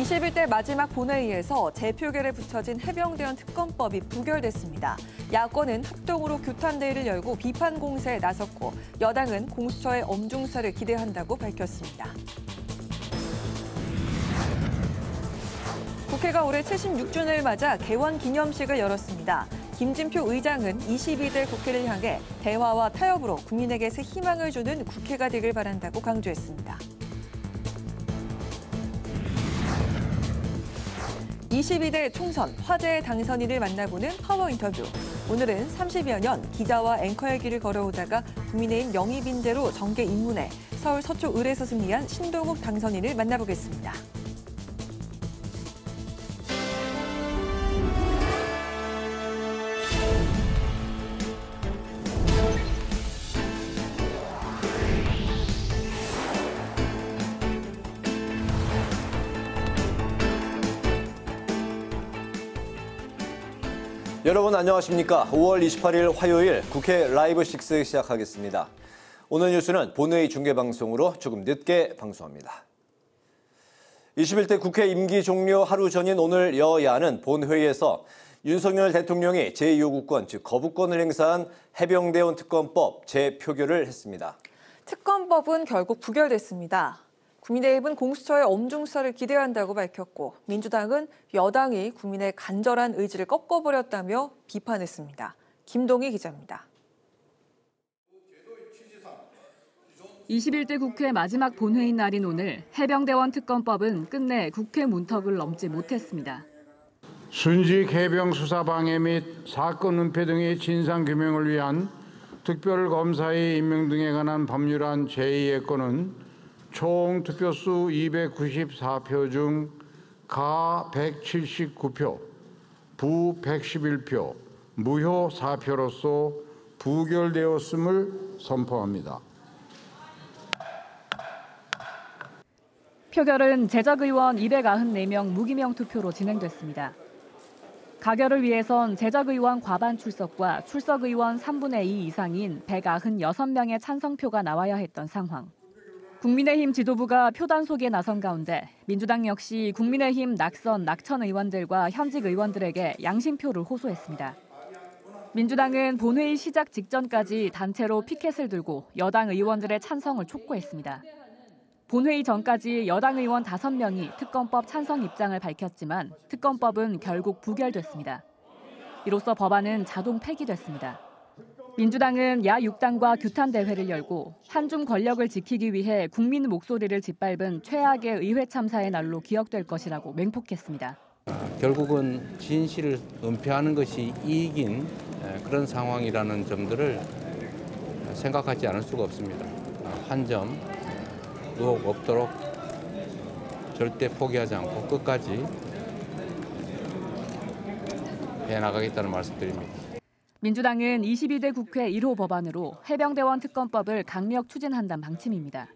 21대 마지막 본회의에서 재표결에 붙여진 해병대원 특검법이 부결됐습니다. 야권은 합동으로 규탄대회를 열고 비판 공세에 나섰고 여당은 공수처의 엄중사를 기대한다고 밝혔습니다. 국회가 올해 76주년을 맞아 개원 기념식을 열었습니다. 김진표 의장은 22대 국회를 향해 대화와 타협으로 국민에게 새 희망을 주는 국회가 되길 바란다고 강조했습니다. 22대 총선 화제의 당선인을 만나보는 파워 인터뷰. 오늘은 30여 년 기자와 앵커의 길을 걸어오다가 국민의힘 영입인대로 정계 입문해 서울 서초 을에서 승리한 신동욱 당선인을 만나보겠습니다. 여러분 안녕하십니까? 5월 28일 화요일 국회 라이브 6 시작하겠습니다. 오늘 뉴스는 본회의 중계방송으로 조금 늦게 방송합니다. 21대 국회 임기 종료 하루 전인 오늘 여야는 본회의에서 윤석열 대통령이 제2요구권, 즉 거부권을 행사한 해병대원 특검법 재표결을 했습니다. 특검법은 결국 부결됐습니다. 국민의힘은 공수처의 엄중사를 기대한다고 밝혔고 민주당은 여당이 국민의 간절한 의지를 꺾어버렸다며 비판했습니다. 김동희 기자입니다. 21대 국회 마지막 본회의 날인 오늘 해병대원 특검법은 끝내 국회 문턱을 넘지 못했습니다. 순직 해병 수사 방해 및 사건 은폐 등의 진상규명을 위한 특별검사의 임명 등에 관한 법률안 제2예건은 총 투표수 294표 중 가 179표, 부 111표, 무효 4표로서 부결되었음을 선포합니다. 표결은 제적의원 294명 무기명 투표로 진행됐습니다. 가결을 위해선 제적의원 과반 출석과 출석의원 3분의 2 이상인 196명의 찬성표가 나와야 했던 상황. 국민의힘 지도부가 표단속에 나선 가운데 민주당 역시 국민의힘 낙천 의원들과 현직 의원들에게 양심표를 호소했습니다. 민주당은 본회의 시작 직전까지 단체로 피켓을 들고 여당 의원들의 찬성을 촉구했습니다. 본회의 전까지 여당 의원 5명이 특검법 찬성 입장을 밝혔지만 특검법은 결국 부결됐습니다. 이로써 법안은 자동 폐기됐습니다. 민주당은 야6당과 규탄대회를 열고 한중 권력을 지키기 위해 국민 목소리를 짓밟은 최악의 의회 참사의 날로 기억될 것이라고 맹폭했습니다. 결국은 진실을 은폐하는 것이 이익인 그런 상황이라는 점들을 생각하지 않을 수가 없습니다. 한 점 의혹 없도록 절대 포기하지 않고 끝까지 해나가겠다는 말씀드립니다. 민주당은 22대 국회 1호 법안으로 해병대원 특검법을 강력 추진한다는 방침입니다.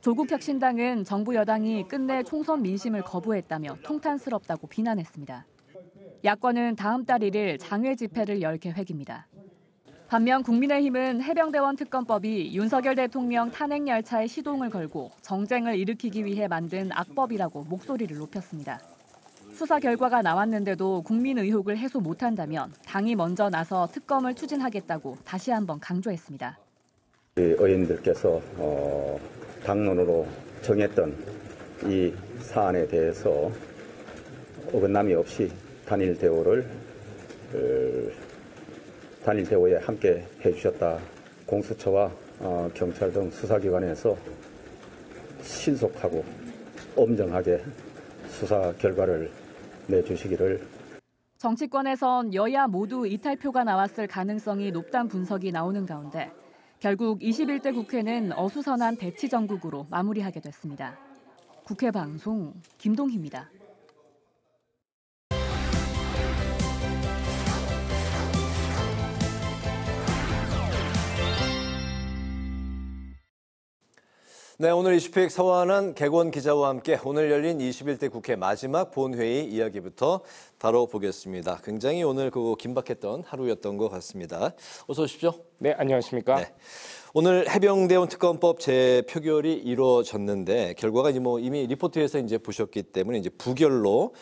조국혁신당은 정부 여당이 끝내 총선 민심을 거부했다며 통탄스럽다고 비난했습니다. 야권은 다음 달 1일 장외 집회를 열 계획입니다. 반면 국민의힘은 해병대원 특검법이 윤석열 대통령 탄핵 열차에 시동을 걸고 정쟁을 일으키기 위해 만든 악법이라고 목소리를 높였습니다. 수사 결과가 나왔는데도 국민 의혹을 해소 못한다면 당이 먼저 나서 특검을 추진하겠다고 다시 한번 강조했습니다. 의원님들께서 당론으로 정했던 이 사안에 대해서 어긋남이 없이 단일 대우에 함께 해주셨다. 공수처와 경찰 등 수사기관에서 신속하고 엄정하게 수사 결과를 내주시기를. 정치권에선 여야 모두 이탈표가 나왔을 가능성이 높다는 분석이 나오는 가운데 결국 21대 국회는 어수선한 대치 정국으로 마무리하게 됐습니다. 국회 방송 김동희입니다. 네, 오늘 이슈픽 서완한 객원 기자와 함께 오늘 열린 21대 국회 마지막 본회의 이야기부터 다뤄보겠습니다. 굉장히 오늘 긴박했던 하루였던 것 같습니다. 어서 오십시오. 네, 안녕하십니까? 네. 오늘 해병대원 특검법 재표결이 이루어졌는데 결과가 이제 뭐 이미 리포트에서 이제 보셨기 때문에 이제 부결로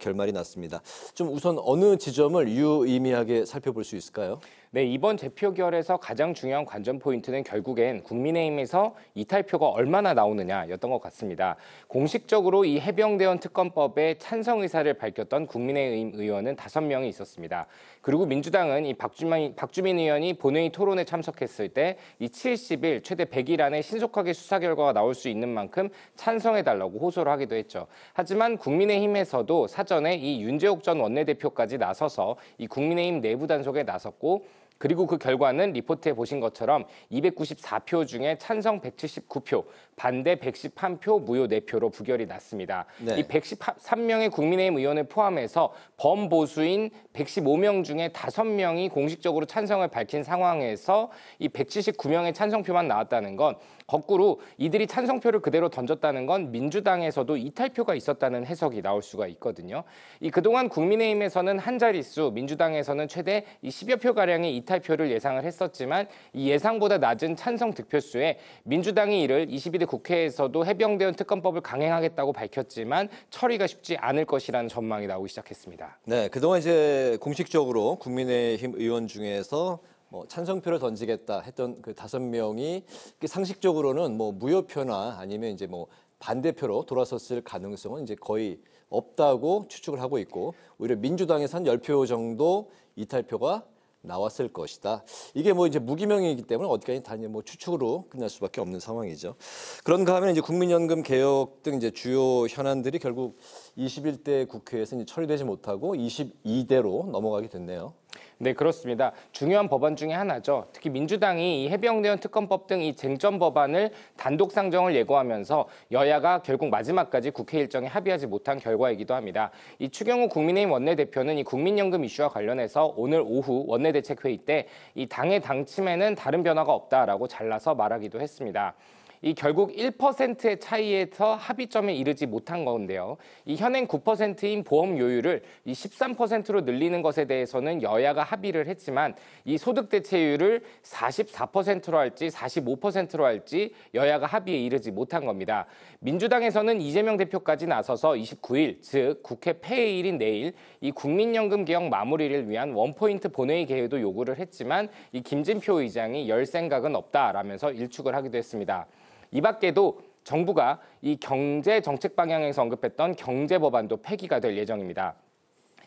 결말이 났습니다. 좀 우선 어느 지점을 유의미하게 살펴볼 수 있을까요? 네, 이번 재표결에서 가장 중요한 관전 포인트는 결국엔 국민의힘에서 이탈표가 얼마나 나오느냐였던 것 같습니다. 공식적으로 이 해병대원 특검법에 찬성 의사를 밝혔던 국민의힘 의원은 5명이 있었습니다. 그리고 민주당은 이 박주민 의원이 본회의 토론에 참석했을 때 이 70일 최대 100일 안에 신속하게 수사 결과가 나올 수 있는 만큼 찬성해달라고 호소를 하기도 했죠. 하지만 국민의힘에서도 사전에 이 윤재옥 전 원내대표까지 나서서 이 국민의힘 내부 단속에 나섰고 그리고 그 결과는 리포트에 보신 것처럼 294표 중에 찬성 179표, 반대 111표, 무효 4표로 부결이 났습니다. 네. 이 113명의 국민의힘 의원을 포함해서 범보수인 115명 중에 5명이 공식적으로 찬성을 밝힌 상황에서 이 179명의 찬성표만 나왔다는 건 거꾸로 이들이 찬성표를 그대로 던졌다는 건 민주당에서도 이탈표가 있었다는 해석이 나올 수가 있거든요. 이 그동안 국민의힘에서는 한 자릿수, 민주당에서는 최대 이 10여 표가량의 이탈표를 예상을 했었지만 이 예상보다 낮은 찬성 득표수에 민주당이 이를 22대 국회에서도 해병대원 특검법을 강행하겠다고 밝혔지만 처리가 쉽지 않을 것이라는 전망이 나오기 시작했습니다. 네, 그동안 이제 공식적으로 국민의힘 의원 중에서 뭐 찬성표를 던지겠다 했던 그 5명이 상식적으로는 뭐 무효표나 아니면 이제 뭐 반대표로 돌아섰을 가능성은 이제 거의 없다고 추측을 하고 있고 오히려 민주당에서 한 10표 정도 이탈표가 나왔을 것이다. 이게 뭐 이제 무기명이기 때문에 어디까지 다 뭐 추측으로 끝날 수밖에 없는 상황이죠. 그런가 하면 이제 국민연금 개혁 등 이제 주요 현안들이 결국 21대 국회에서 이제 처리되지 못하고 22대로 넘어가게 됐네요. 네, 그렇습니다. 중요한 법안 중에 하나죠. 특히 민주당이 이 해병대원 특검법 등 이 쟁점 법안을 단독 상정을 예고하면서 여야가 결국 마지막까지 국회 일정에 합의하지 못한 결과이기도 합니다. 이 추경호 국민의힘 원내대표는 이 국민연금 이슈와 관련해서 오늘 오후 원내대책회의 때 이 당의 당침에는 다른 변화가 없다라고 잘라서 말하기도 했습니다. 이 결국 1%의 차이에서 합의점에 이르지 못한 건데요. 이 현행 9%인 보험료율을 이 13%로 늘리는 것에 대해서는 여야가 합의를 했지만 이 소득 대체율을 44%로 할지 45%로 할지 여야가 합의에 이르지 못한 겁니다. 민주당에서는 이재명 대표까지 나서서 29일, 즉 국회 폐회일인 내일 이 국민연금 개혁 마무리를 위한 원포인트 본회의 개요도 요구를 했지만 이 김진표 의장이 열 생각은 없다라면서 일축을 하기도 했습니다. 이 밖에도 정부가 이 경제 정책 방향에서 언급했던 경제 법안도 폐기가 될 예정입니다.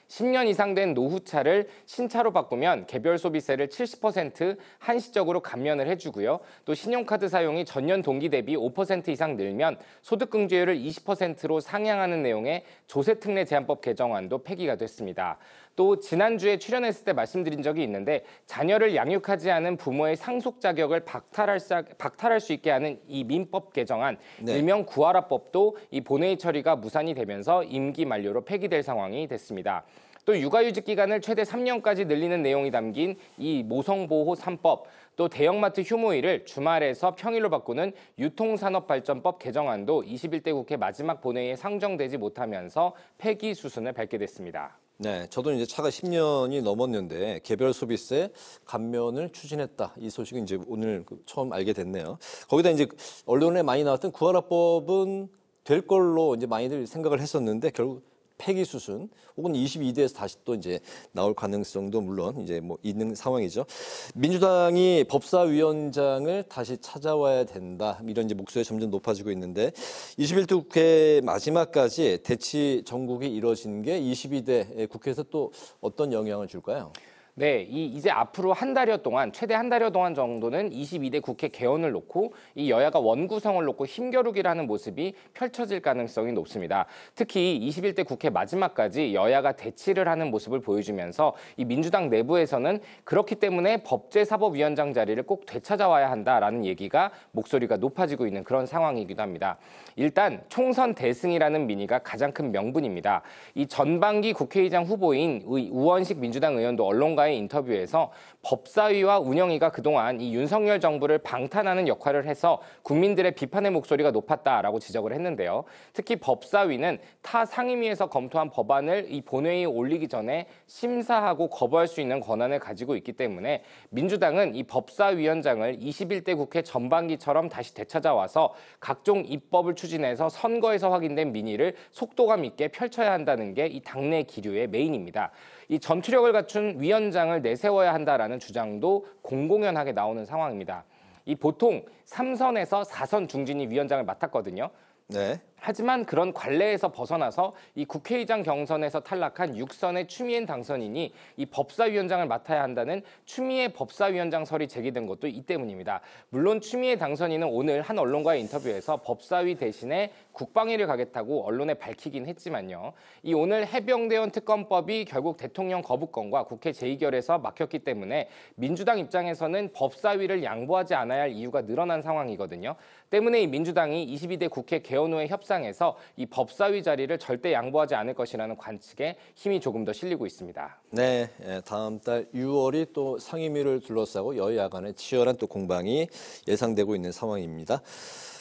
10년 이상 된 노후차를 신차로 바꾸면 개별 소비세를 70% 한시적으로 감면을 해주고요. 또 신용카드 사용이 전년 동기 대비 5% 이상 늘면 소득공제율을 20%로 상향하는 내용의 조세특례 제한법 개정안도 폐기가 됐습니다. 또 지난주에 출연했을 때 말씀드린 적이 있는데 자녀를 양육하지 않은 부모의 상속 자격을 박탈할 수 있게 하는 이 민법 개정안, 네. 일명 구하라법도 이 본회의 처리가 무산이 되면서 임기 만료로 폐기될 상황이 됐습니다. 또 육아휴직 기간을 최대 3년까지 늘리는 내용이 담긴 이 모성보호 3법, 또 대형마트 휴무일을 주말에서 평일로 바꾸는 유통산업발전법 개정안도 21대 국회 마지막 본회의에 상정되지 못하면서 폐기 수순을 밟게 됐습니다. 네, 저도 이제 차가 10년이 넘었는데 개별 소비세 감면을 추진했다. 이 소식은 이제 오늘 처음 알게 됐네요. 거기다 이제 언론에 많이 나왔던 구하라법은 될 걸로 이제 많이들 생각을 했었는데 결국 폐기 수순 혹은 22대에서 다시 또 이제 나올 가능성도 물론 이제 뭐 있는 상황이죠. 민주당이 법사위원장을 다시 찾아와야 된다. 이런 이제 목소리가 점점 높아지고 있는데 21대 국회 마지막까지 대치 정국이 이뤄진 게 22대 국회에서 또 어떤 영향을 줄까요? 네, 이제 앞으로 한 달여 동안, 최대 한 달여 동안 정도는 22대 국회 개원을 놓고 이 여야가 원구성을 놓고 힘겨루기를 하는 모습이 펼쳐질 가능성이 높습니다. 특히 21대 국회 마지막까지 여야가 대치를 하는 모습을 보여주면서 이 민주당 내부에서는 그렇기 때문에 법제사법위원장 자리를 꼭 되찾아와야 한다라는 얘기가 목소리가 높아지고 있는 그런 상황이기도 합니다. 일단 총선 대승이라는 민의가 가장 큰 명분입니다. 이 전반기 국회의장 후보인 우원식 민주당 의원도 언론과 언론과의 인터뷰에서 법사위와 운영위가 그동안 이 윤석열 정부를 방탄하는 역할을 해서 국민들의 비판의 목소리가 높았다라고 지적을 했는데요. 특히 법사위는 타 상임위에서 검토한 법안을 이 본회의에 올리기 전에 심사하고 거부할 수 있는 권한을 가지고 있기 때문에 민주당은 이 법사위원장을 21대 국회 전반기처럼 다시 되찾아와서 각종 입법을 추진해서 선거에서 확인된 민의를 속도감 있게 펼쳐야 한다는 게 이 당내 기류의 메인입니다. 이 전투력을 갖춘 위원장을 내세워야 한다라는 주장도 공공연하게 나오는 상황입니다. 이 보통 3선에서 4선 중진이 위원장을 맡았거든요. 네. 하지만 그런 관례에서 벗어나서 이 국회의장 경선에서 탈락한 6선의 추미애 당선인이 이 법사위원장을 맡아야 한다는 추미애 법사위원장설이 제기된 것도 이 때문입니다. 물론 추미애 당선인은 오늘 한 언론과의 인터뷰에서 법사위 대신에 국방위를 가겠다고 언론에 밝히긴 했지만요. 이 오늘 해병대원 특검법이 결국 대통령 거부권과 국회 제2결에서 막혔기 때문에 민주당 입장에서는 법사위를 양보하지 않아야 할 이유가 늘어난 상황이거든요. 때문에 이 민주당이 22대 국회 개원 후의 협상에서 이 법사위 자리를 절대 양보하지 않을 것이라는 관측에 힘이 조금 더 실리고 있습니다. 네, 다음 달 6월이 또 상임위를 둘러싸고 여야 간의 치열한 또 공방이 예상되고 있는 상황입니다.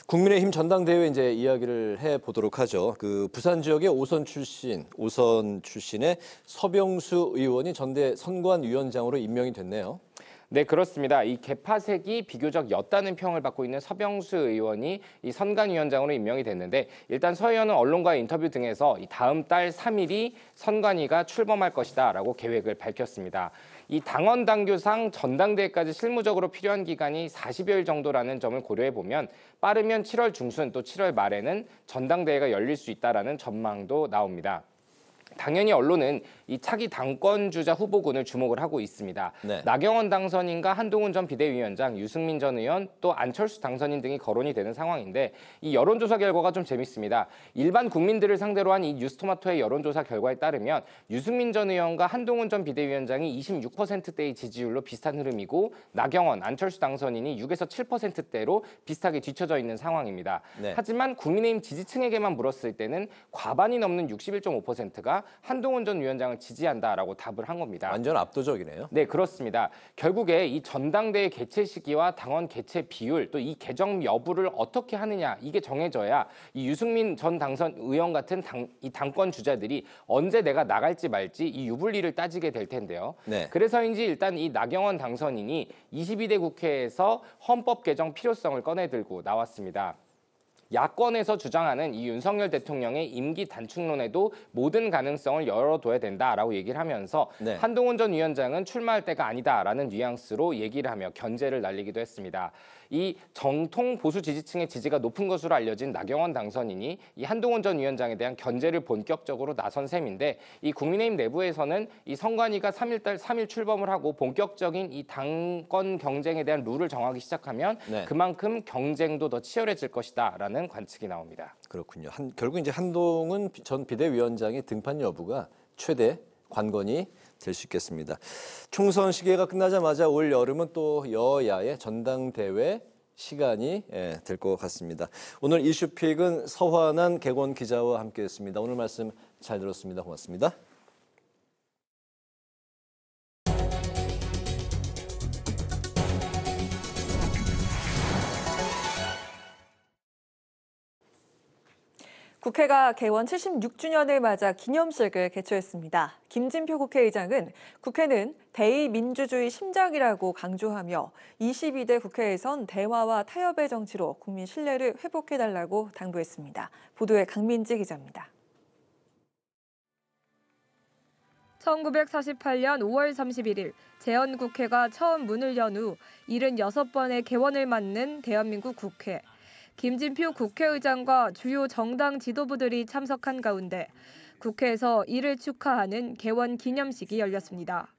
국민의힘 전당대회 이제 이야기를 해보도록 하죠. 그 부산 지역의 오선 출신의 서병수 의원이 전대 선관위원장으로 임명이 됐네요. 네, 그렇습니다. 이 개파색이 비교적 옅다는 평을 받고 있는 서병수 의원이 이 선관위원장으로 임명이 됐는데 일단 서 의원은 언론과의 인터뷰 등에서 이 다음 달 3일이 선관위가 출범할 것이다라고 계획을 밝혔습니다. 이 당원 당규상 전당대회까지 실무적으로 필요한 기간이 40여일 정도라는 점을 고려해 보면 빠르면 7월 중순 또 7월 말에는 전당대회가 열릴 수 있다라는 전망도 나옵니다. 당연히 언론은 이 차기 당권주자 후보군을 주목을 하고 있습니다. 네. 나경원 당선인과 한동훈 전 비대위원장, 유승민 전 의원, 또 안철수 당선인 등이 거론이 되는 상황인데 이 여론조사 결과가 좀 재밌습니다. 일반 국민들을 상대로 한 이 뉴스토마토의 여론조사 결과에 따르면 유승민 전 의원과 한동훈 전 비대위원장이 26%대의 지지율로 비슷한 흐름이고 나경원, 안철수 당선인이 6에서 7%대로 비슷하게 뒤처져 있는 상황입니다. 네. 하지만 국민의힘 지지층에게만 물었을 때는 과반이 넘는 61.5%가 한동훈 전 위원장을 지지한다라고 답을 한 겁니다. 완전 압도적이네요. 네, 그렇습니다. 결국에 이 전당대회 개최 시기와 당원 개최 비율 또 이 개정 여부를 어떻게 하느냐 이게 정해져야 이 유승민 전 당선 의원 같은 이 당권 주자들이 언제 내가 나갈지 말지 이 유불리를 따지게 될 텐데요. 네. 그래서인지 일단 이 나경원 당선인이 22대 국회에서 헌법 개정 필요성을 꺼내들고 나왔습니다. 야권에서 주장하는 이 윤석열 대통령의 임기 단축론에도 모든 가능성을 열어둬야 된다라고 얘기를 하면서 네. 한동훈 전 위원장은 출마할 때가 아니다라는 뉘앙스로 얘기를 하며 견제를 날리기도 했습니다. 이 정통 보수 지지층의 지지가 높은 것으로 알려진 나경원 당선인이 이 한동훈 전 위원장에 대한 견제를 본격적으로 나선 셈인데 이 국민의힘 내부에서는 이 선관위가 3일 출범을 하고 본격적인 이 당권 경쟁에 대한 룰을 정하기 시작하면 네. 그만큼 경쟁도 더 치열해질 것이다라는 관측이 나옵니다. 그렇군요. 결국 이제 한동훈 전 비대위원장의 등판 여부가 최대 관건이 될 수 있겠습니다. 총선 시기가 끝나자마자 올 여름은 또 여야의 전당대회 시간이 될 것 같습니다. 오늘 이슈픽은 서환한 객원 기자와 함께했습니다. 오늘 말씀 잘 들었습니다. 고맙습니다. 국회가 개원 76주년을 맞아 기념식을 개최했습니다. 김진표 국회의장은 국회는 대의민주주의 심장이라고 강조하며 22대 국회에선 대화와 타협의 정치로 국민 신뢰를 회복해달라고 당부했습니다. 보도에 강민지 기자입니다. 1948년 5월 31일 재헌국회가 처음 문을 연 후 76번의 개원을 맞는 대한민국 국회. 김진표 국회의장과 주요 정당 지도부들이 참석한 가운데 국회에서 이를 축하하는 개원 기념식이 열렸습니다.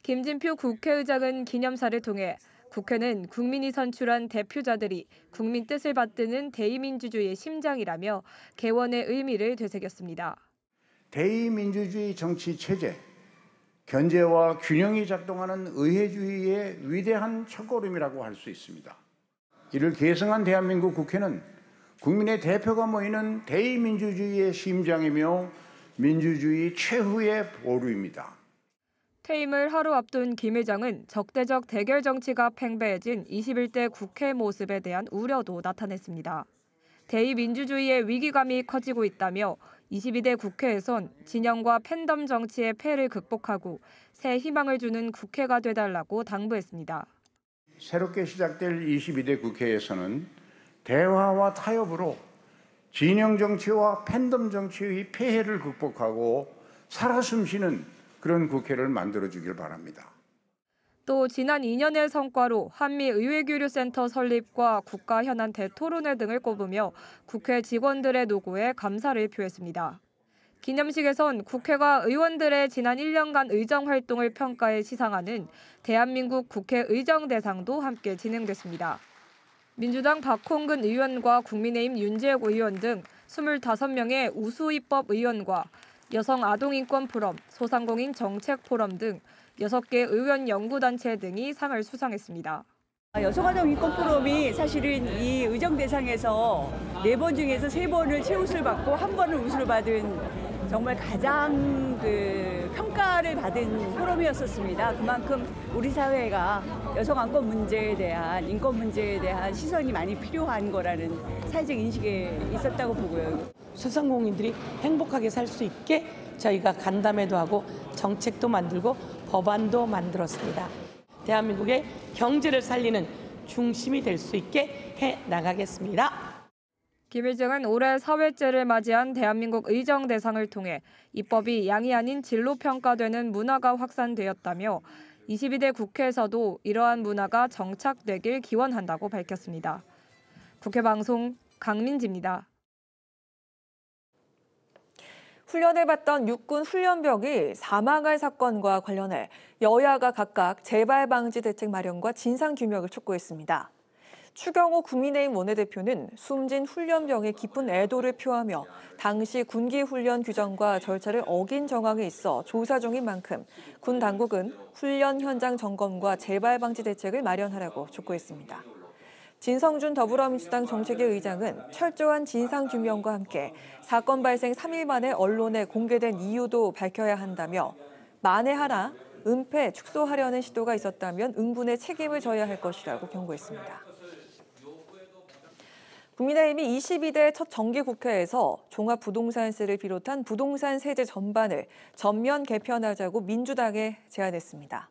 김진표 국회의장은 기념사를 통해 국회는 국민이 선출한 대표자들이 국민 뜻을 받드는 대의민주주의의 심장이라며 개원의 의미를 되새겼습니다. 대의민주주의 정치 체제, 견제와 균형이 작동하는 의회주의의 위대한 첫걸음이라고 할 수 있습니다. 이를 계승한 대한민국 국회는 국민의 대표가 모이는 대의민주주의의 심장이며 민주주의 최후의 보루입니다. 퇴임을 하루 앞둔 김 의장은 적대적 대결 정치가 팽배해진 21대 국회 모습에 대한 우려도 나타냈습니다. 대의민주주의의 위기감이 커지고 있다며 22대 국회에선 진영과 팬덤 정치의 폐해를 극복하고 새 희망을 주는 국회가 되달라고 당부했습니다. 새롭게 시작될 22대 국회에서는 대화와 타협으로 진영 정치와 팬덤 정치의 폐해를 극복하고 살아 숨쉬는 그런 국회를 만들어주길 바랍니다. 또 지난 2년의 성과로 한미의회교류센터 설립과 국가 현안 대토론회 등을 꼽으며 국회 직원들의 노고에 감사를 표했습니다. 기념식에선 국회가 의원들의 지난 1년간 의정 활동을 평가해 시상하는 대한민국 국회의정대상도 함께 진행됐습니다. 민주당 박홍근 의원과 국민의힘 윤재욱 의원 등 25명의 우수입법 의원과 여성아동인권 포럼, 소상공인 정책 포럼 등 6개 의원 연구단체 등이 상을 수상했습니다. 여성아동인권 포럼이 사실은 이 의정대상에서 4번 중에서 3번을 최우수를 받고 1번을 우수를 받은 정말 가장 평가를 받은 포럼이었었습니다. 그만큼 우리 사회가 여성 안건 문제에 대한 인권 문제에 대한 시선이 많이 필요한 거라는 사회적 인식에 있었다고 보고요. 소상공인들이 행복하게 살 수 있게 저희가 간담회도 하고 정책도 만들고 법안도 만들었습니다. 대한민국의 경제를 살리는 중심이 될 수 있게 해 나가겠습니다. 김 의장은 올해 사회제를 맞이한 대한민국 의정대상을 통해 입법이 양이 아닌 질로 평가되는 문화가 확산되었다며 22대 국회에서도 이러한 문화가 정착되길 기원한다고 밝혔습니다. 국회방송 강민지입니다. 훈련을 받던 육군 훈련병이 사망한 사건과 관련해 여야가 각각 재발 방지 대책 마련과 진상 규명을 촉구했습니다. 추경호 국민의힘 원내대표는 숨진 훈련병의 깊은 애도를 표하며 당시 군기훈련 규정과 절차를 어긴 정황이 있어 조사 중인 만큼 군 당국은 훈련 현장 점검과 재발 방지 대책을 마련하라고 촉구했습니다. 진성준 더불어민주당 정책위 의장은 철저한 진상규명과 함께 사건 발생 3일 만에 언론에 공개된 이유도 밝혀야 한다며 만에 하나 은폐 축소하려는 시도가 있었다면 응분의 책임을 져야 할 것이라고 경고했습니다. 국민의힘이 22대 첫 정기국회에서 종합부동산세를 비롯한 부동산 세제 전반을 전면 개편하자고 민주당에 제안했습니다.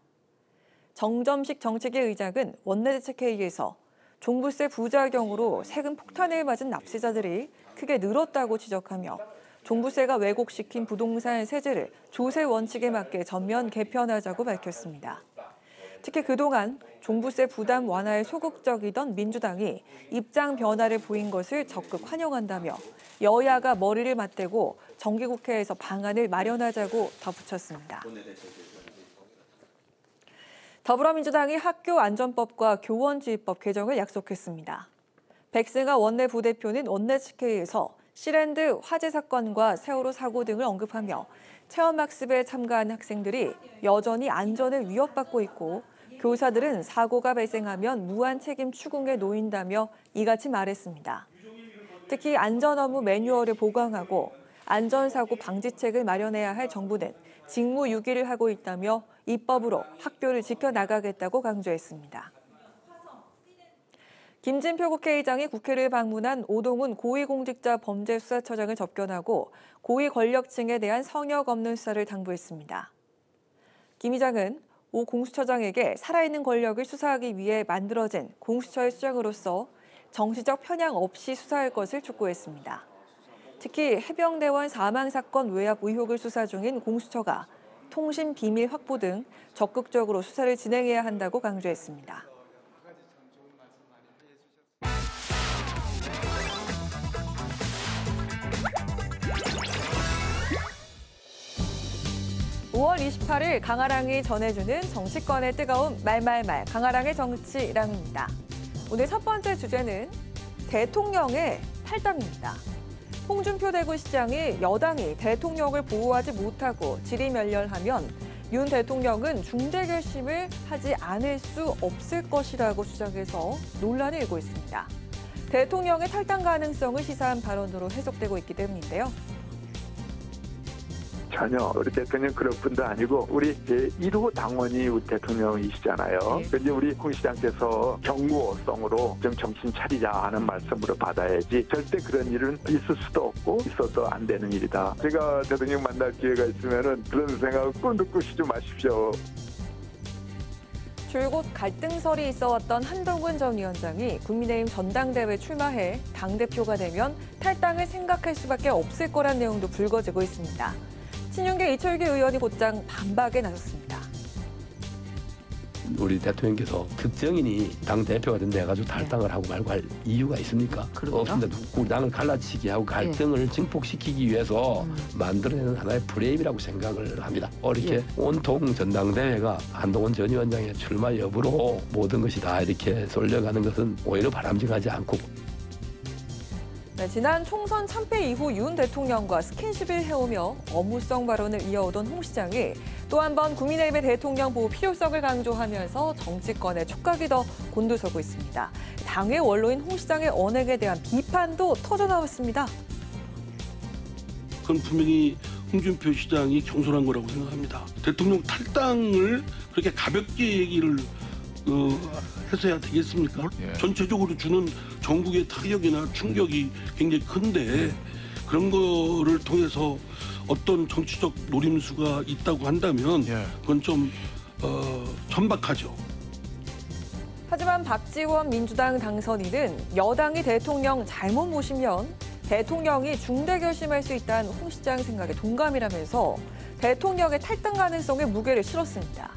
정점식 정책위 의장은 원내대책회의에서 종부세 부작용으로 세금 폭탄을 맞은 납세자들이 크게 늘었다고 지적하며 종부세가 왜곡시킨 부동산 세제를 조세 원칙에 맞게 전면 개편하자고 밝혔습니다. 특히 그동안 종부세 부담 완화에 소극적이던 민주당이 입장 변화를 보인 것을 적극 환영한다며 여야가 머리를 맞대고 정기국회에서 방안을 마련하자고 덧붙였습니다. 더불어민주당이 학교안전법과 교원주의법 개정을 약속했습니다. 백승하 원내 부대표는 원내측회의에서 시랜드 화재 사건과 세월호 사고 등을 언급하며 체험학습에 참가한 학생들이 여전히 안전을 위협받고 있고 교사들은 사고가 발생하면 무한 책임 추궁에 놓인다며 이같이 말했습니다. 특히 안전업무 매뉴얼을 보강하고 안전사고 방지책을 마련해야 할 정부는 직무유기를 하고 있다며 입법으로 학교를 지켜나가겠다고 강조했습니다. 김진표 국회의장이 국회를 방문한 오동훈 고위공직자 범죄수사처장을 접견하고 고위 권력층에 대한 성역 없는 수사를 당부했습니다. 김 의장은 오 공수처장에게 살아있는 권력을 수사하기 위해 만들어진 공수처의 수장으로서 정치적 편향 없이 수사할 것을 촉구했습니다. 특히 해병대원 사망 사건 외압 의혹을 수사 중인 공수처가 통신 비밀 확보 등 적극적으로 수사를 진행해야 한다고 강조했습니다. (5월 28일) 강아랑이 전해주는 정치권의 뜨거운 말말말 강아랑의 정치랑입니다. 오늘 첫 번째 주제는 대통령의 탈당입니다. 홍준표 대구시장이 여당이 대통령을 보호하지 못하고 질의멸렬하면 윤 대통령은 중대 결심을 하지 않을 수 없을 것이라고 주장해서 논란이 일고 있습니다. 대통령의 탈당 가능성을 시사한 발언으로 해석되고 있기 때문인데요. 전혀 우리 대통령 그럴 분도 아니고 우리 제1호 당원이 우리 대통령이시잖아요. 그런데 우리 홍 시장께서 경고성으로 좀 정신 차리자 하는 말씀으로 받아야지 절대 그런 일은 있을 수도 없고 있어도 안 되는 일이다. 제가 대통령 만날 기회가 있으면은 그런 생각을 꿈도 꾸시지 마십시오. 줄곧 갈등설이 있어왔던 한동훈 전 위원장이 국민의힘 전당대회에 출마해 당대표가 되면 탈당을 생각할 수밖에 없을 거란 내용도 불거지고 있습니다. 친윤계 이철규 의원이 곧장 반박에 나섰습니다. 우리 대통령께서 특정인이 당대표가 된다 해가지고 탈당을 하고 말고 할 이유가 있습니까? 그러게요? 없습니다. 나는 갈라치기 하고 갈등을 증폭시키기 위해서 만들어내는 하나의 프레임이라고 생각을 합니다. 이렇게 온통 전당대회가 한동훈 전 위원장의 출마 여부로 모든 것이 다 이렇게 쏠려가는 것은 오히려 바람직하지 않고. 네, 지난 총선 참패 이후 윤 대통령과 스킨십을 해오며 업무성 발언을 이어오던 홍 시장이 또 한 번 국민의힘의 대통령 보호 필요성을 강조하면서 정치권의 촉각이 더 곤두서고 있습니다. 당의 원로인 홍 시장의 언행에 대한 비판도 터져나왔습니다. 그건 분명히 홍준표 시장이 경솔한 거라고 생각합니다. 대통령 탈당을 그렇게 가볍게 얘기를 해서야 되겠습니까? 전체적으로 주는 전국의 타격이나 충격이 굉장히 큰데 그런 거를 통해서 어떤 정치적 노림수가 있다고 한다면 그건 좀 천박하죠. 하지만 박지원 민주당 당선인은 여당이 대통령 잘못 모시면 대통령이 중대 결심할 수 있다는 홍 시장 생각에 동감이라면서 대통령의 탈당 가능성에 무게를 실었습니다.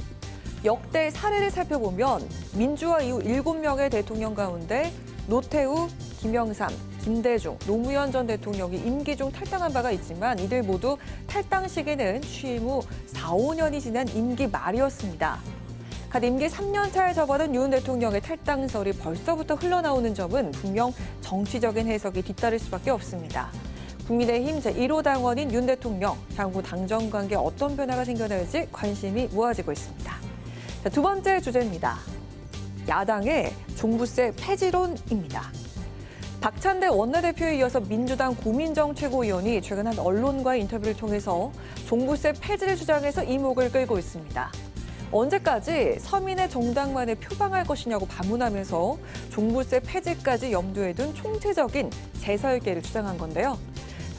역대 사례를 살펴보면 민주화 이후 7명의 대통령 가운데 노태우, 김영삼, 김대중, 노무현 전 대통령이 임기 중 탈당한 바가 있지만 이들 모두 탈당 시기는 취임 후 4, 5년이 지난 임기 말이었습니다. 갓 임기 3년 차에 접어든 윤 대통령의 탈당설이 벌써부터 흘러나오는 점은 분명 정치적인 해석이 뒤따를 수밖에 없습니다. 국민의힘 제1호 당원인 윤 대통령, 향후 당정 관계에 어떤 변화가 생겨날지 관심이 모아지고 있습니다. 자, 두 번째 주제입니다. 야당의 종부세 폐지론입니다. 박찬대 원내대표에 이어서 민주당 고민정 최고위원이 최근 한 언론과의 인터뷰를 통해서 종부세 폐지를 주장해서 이목을 끌고 있습니다. 언제까지 서민의 정당만을 표방할 것이냐고 반문하면서 종부세 폐지까지 염두에 둔 총체적인 재설계를 주장한 건데요.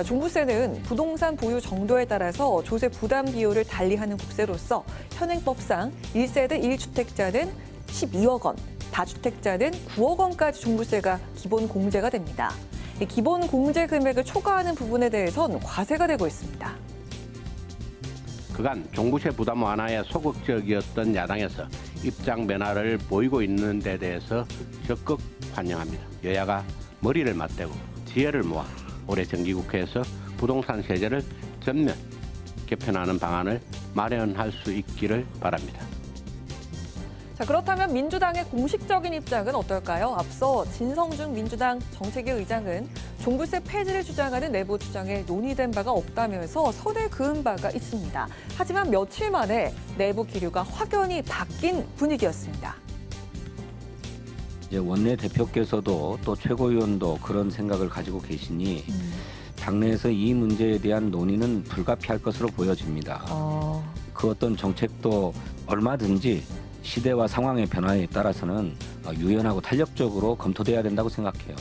종부세는 부동산 보유 정도에 따라서 조세 부담 비율을 달리하는 국세로서 현행법상 1세대 1주택자는 12억 원, 다주택자는 9억 원까지 종부세가 기본 공제가 됩니다. 이 기본 공제 금액을 초과하는 부분에 대해선 과세가 되고 있습니다. 그간 종부세 부담 완화에 소극적이었던 야당에서 입장 변화를 보이고 있는 데 대해서 적극 환영합니다. 여야가 머리를 맞대고 지혜를 모아 올해 정기국회에서 부동산 세제를 전면 개편하는 방안을 마련할 수 있기를 바랍니다. 자, 그렇다면 민주당의 공식적인 입장은 어떨까요? 앞서 진성준 민주당 정책위 의장은 종부세 폐지를 주장하는 내부 주장에 논의된 바가 없다면서 선을 그은 바가 있습니다. 하지만 며칠 만에 내부 기류가 확연히 바뀐 분위기였습니다. 이제 원내대표께서도 또 최고위원도 그런 생각을 가지고 계시니 당내에서 이 문제에 대한 논의는 불가피할 것으로 보여집니다. 그 어떤 정책도 얼마든지 시대와 상황의 변화에 따라서는 유연하고 탄력적으로 검토돼야 된다고 생각해요.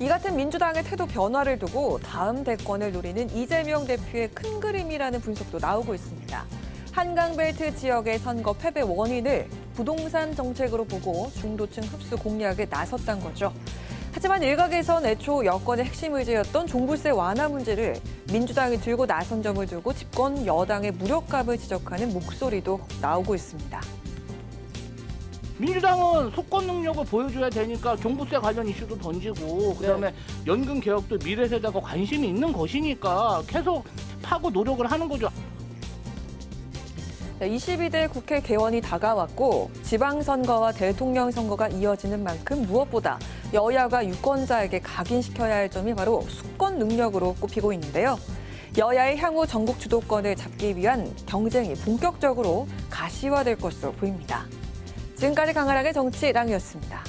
이 같은 민주당의 태도 변화를 두고 다음 대권을 노리는 이재명 대표의 큰 그림이라는 분석도 나오고 있습니다. 한강벨트 지역의 선거 패배 원인을 부동산 정책으로 보고 중도층 흡수 공략에 나섰던 거죠. 하지만 일각에선 애초 여권의 핵심 의제였던 종부세 완화 문제를 민주당이 들고 나선 점을 두고 집권 여당의 무력감을 지적하는 목소리도 나오고 있습니다. 민주당은 속권 능력을 보여줘야 되니까 종부세 관련 이슈도 던지고 그다음에 연금 개혁도 미래 세대가 관심이 있는 것이니까 계속 파고 노력을 하는 거죠. 22대 국회 개원이 다가왔고 지방선거와 대통령 선거가 이어지는 만큼 무엇보다 여야가 유권자에게 각인시켜야 할 점이 바로 수권 능력으로 꼽히고 있는데요. 여야의 향후 전국 주도권을 잡기 위한 경쟁이 본격적으로 가시화될 것으로 보입니다. 지금까지 강하랑의 정치랑이었습니다.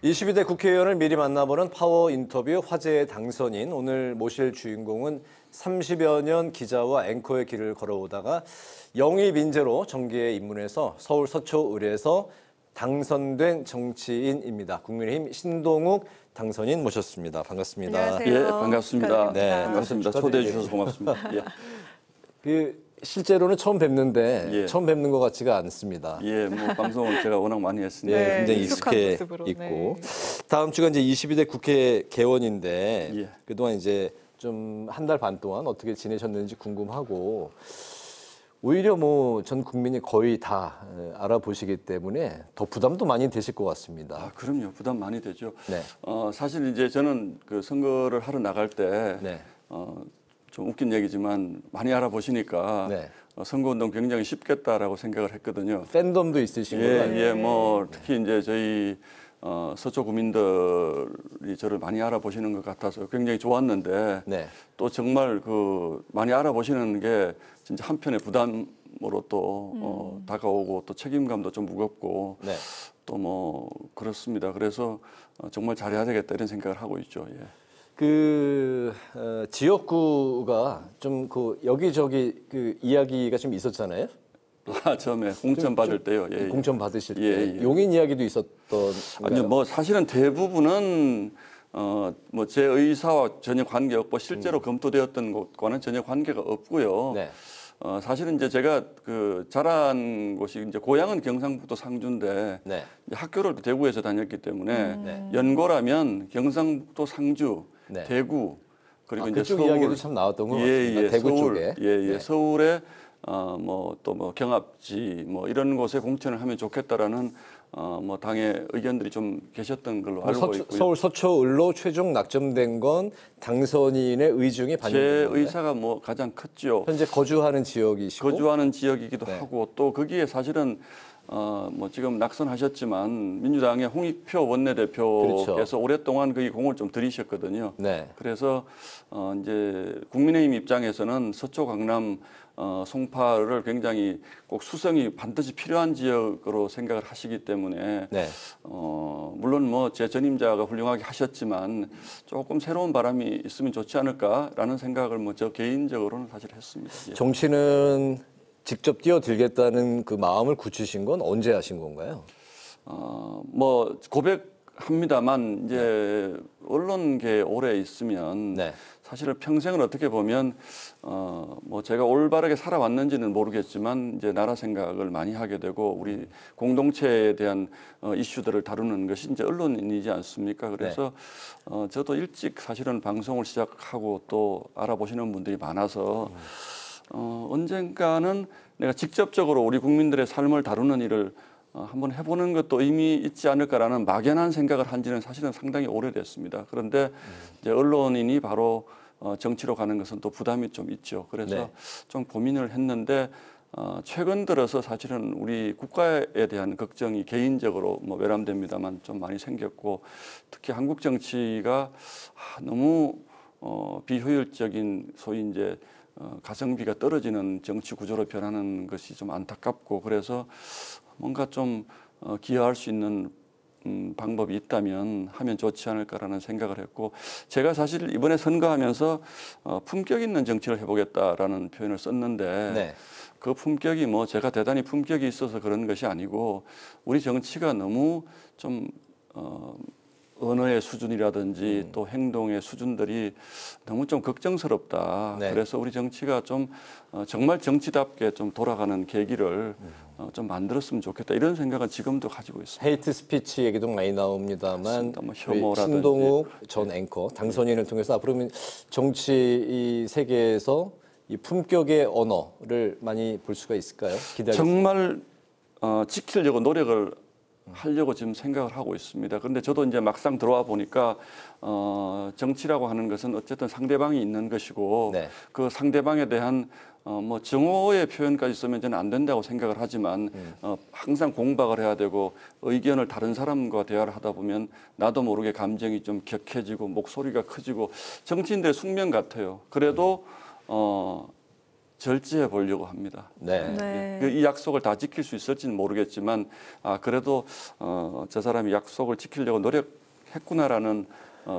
22대 국회의원을 미리 만나보는 파워 인터뷰 화제의 당선인. 오늘 모실 주인공은 30여 년 기자와 앵커의 길을 걸어오다가 영입 인재로 정계에 입문해서 서울 서초을에서 당선된 정치인입니다. 국민의힘 신동욱 당선인 모셨습니다. 반갑습니다. 안녕하세요. 예, 반갑습니다. 네, 반갑습니다. 초대해 주셔서 고맙습니다. 예. 실제로는 처음 뵙는데 처음 뵙는 것 같지가 않습니다. 예, 뭐 방송을 제가 워낙 많이 했으니까 네, 굉장히 익숙해 있고 다음 주가 이제 22대 국회 개원인데 그동안 이제 좀 한 달 반 동안 어떻게 지내셨는지 궁금하고 오히려 뭐 전 국민이 거의 다 알아보시기 때문에 더 부담도 많이 되실 것 같습니다. 아, 그럼요. 부담 많이 되죠. 네. 사실 이제 저는 그 선거를 하러 나갈 때 좀 웃긴 얘기지만 많이 알아보시니까 선거운동 굉장히 쉽겠다라고 생각을 했거든요. 팬덤도 있으신 거예요? 예, 뭐 특히 이제 저희 서초 구민들이 저를 많이 알아보시는 것 같아서 굉장히 좋았는데 또 정말 그 많이 알아보시는 게 진짜 한편의 부담으로 또 다가오고 또 책임감도 좀 무겁고 또 뭐 그렇습니다. 그래서 정말 잘해야 되겠다 이런 생각을 하고 있죠. 예. 지역구가 좀 그 여기저기 그 이야기가 좀 있었잖아요. 처음에 공천 받을 때요. 예, 공천 받으실 때 용인 이야기도 있었던. 아니요, 뭐 사실은 대부분은 뭐 제 의사와 전혀 관계 없고 실제로 검토되었던 것과는 전혀 관계가 없고요. 사실은 이제 제가 그 자란 곳이 이제 고향은 경상북도 상주인데 이제 학교를 대구에서 다녔기 때문에 연고라면 경상북도 상주, 대구 그리고 이제 그쪽 서울 이야기도 참 나왔던 것 같습니다. 대구 서울, 쪽에. 서울에 뭐 또 뭐 경합지 뭐 이런 곳에 공천을 하면 좋겠다라는 뭐 당의 의견들이 좀 계셨던 걸로 알고 있고요. 서울 서초을로 최종 낙점된 건 당선인의 의중이 반영된 제 건가요? 의사가 뭐 가장 컸죠. 현재 거주하는 지역이시고 거주하는 지역이기도 하고 또 거기에 사실은 뭐 지금 낙선하셨지만 민주당의 홍익표 원내대표께서 오랫동안 거기 공을 좀 들이셨거든요. 그래서 이제 국민의힘 입장에서는 서초 강남 송파를 굉장히 꼭 수성이 반드시 필요한 지역으로 생각을 하시기 때문에 물론 뭐 제 전임자가 훌륭하게 하셨지만 조금 새로운 바람이 있으면 좋지 않을까라는 생각을 뭐 저 개인적으로는 사실 했습니다. 예. 정치는 직접 뛰어들겠다는 그 마음을 굳히신 건 언제 하신 건가요? 뭐 고백합니다만 이제 언론계에 오래 있으면 사실은 평생을 어떻게 보면 뭐 제가 올바르게 살아왔는지는 모르겠지만 이제 나라 생각을 많이 하게 되고 우리 공동체에 대한 이슈들을 다루는 것이 이제 언론이지 않습니까? 그래서 저도 일찍 사실은 방송을 시작하고 또 알아보시는 분들이 많아서 언젠가는 내가 직접적으로 우리 국민들의 삶을 다루는 일을 한번 해보는 것도 의미 있지 않을까라는 막연한 생각을 한 지는 사실은 상당히 오래됐습니다. 그런데 이제 언론인이 바로 정치로 가는 것은 또 부담이 좀 있죠. 그래서 좀 고민을 했는데 최근 들어서 사실은 우리 국가에 대한 걱정이 개인적으로 뭐 외람됩니다만 좀 많이 생겼고 특히 한국 정치가 너무 비효율적인 소위 이제 가성비가 떨어지는 정치 구조로 변하는 것이 좀 안타깝고 그래서 뭔가 좀 기여할 수 있는 방법이 있다면 하면 좋지 않을까라는 생각을 했고 제가 사실 이번에 선거하면서 품격 있는 정치를 해보겠다라는 표현을 썼는데 그 품격이 뭐 제가 대단히 품격이 있어서 그런 것이 아니고 우리 정치가 너무 좀 언어의 수준이라든지 또 행동의 수준들이 너무 좀 걱정스럽다. 그래서 우리 정치가 좀 정말 정치답게 좀 돌아가는 계기를 좀 만들었으면 좋겠다. 이런 생각은 지금도 가지고 있습니다. 헤이트 스피치 얘기도 많이 나옵니다만 뭐 혐오라든지. 신동욱 전 앵커 당선인을 통해서 앞으로 정치 이 세계에서 이 품격의 언어를 많이 볼 수가 있을까요? 정말 지키려고 노력을 하려고 지금 생각을 하고 있습니다. 그런데 저도 이제 막상 들어와 보니까 정치라고 하는 것은 어쨌든 상대방이 있는 것이고 그 상대방에 대한 뭐 정오의 표현까지 쓰면 저는 안 된다고 생각을 하지만 항상 공박을 해야 되고 의견을 다른 사람과 대화를 하다 보면 나도 모르게 감정이 좀 격해지고 목소리가 커지고 정치인들의 숙명 같아요. 그래도 절제해 보려고 합니다. 네. 이 약속을 다 지킬 수 있을지는 모르겠지만 그래도 저 사람이 약속을 지키려고 노력했구나라는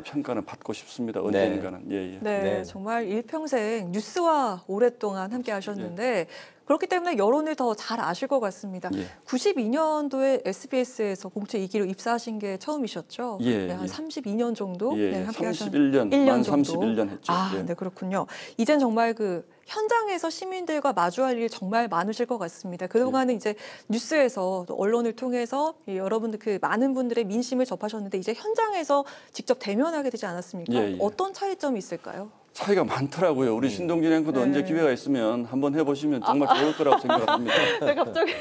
평가는 받고 싶습니다. 언젠가는. 예. 네, 정말 일평생 뉴스와 오랫동안 함께 하셨는데 그렇기 때문에 여론을 더 잘 아실 것 같습니다. 92년도에 SBS에서 공채 2기로 입사하신 게 처음이셨죠? 네, 한 32년 정도 함께 하셨는데 31년, 만 31년 했죠. 네, 그렇군요. 이젠 정말 그 현장에서 시민들과 마주할 일이 정말 많으실 것 같습니다. 그동안은 이제 뉴스에서 또 언론을 통해서 여러분들 그 많은 분들의 민심을 접하셨는데 이제 현장에서 직접 대면하게 되지 않았습니까? 어떤 차이점이 있을까요? 차이가 많더라고요. 우리 신동진 앵커도 언제 기회가 있으면 한번 해보시면 정말 좋을 거라고 생각합니다. 네, 갑자기.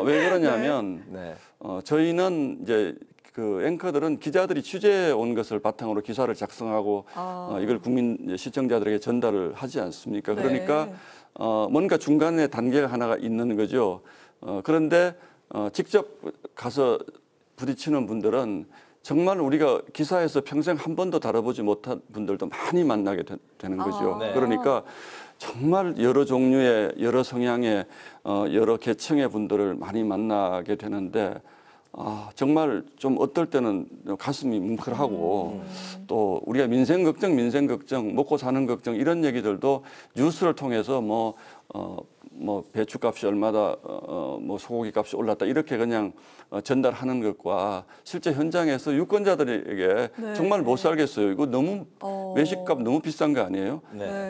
왜 그러냐면 저희는 이제 그 앵커들은 기자들이 취재해 온 것을 바탕으로 기사를 작성하고 이걸 국민 시청자들에게 전달을 하지 않습니까? 그러니까 뭔가 중간에 단계가 하나가 있는 거죠. 그런데 직접 가서 부딪히는 분들은 정말 우리가 기사에서 평생 한 번도 다뤄보지 못한 분들도 많이 만나게 되는 거죠. 그러니까 정말 여러 종류의, 여러 성향의, 여러 계층의 분들을 많이 만나게 되는데 정말 좀 어떨 때는 가슴이 뭉클하고 또 우리가 민생 걱정, 먹고 사는 걱정 이런 얘기들도 뉴스를 통해서 뭐 배추값이 얼마다, 뭐 소고기 값이 올랐다 이렇게 그냥 전달하는 것과 실제 현장에서 유권자들에게 정말 못 살겠어요. 이거 너무 외식값 너무 비싼 거 아니에요?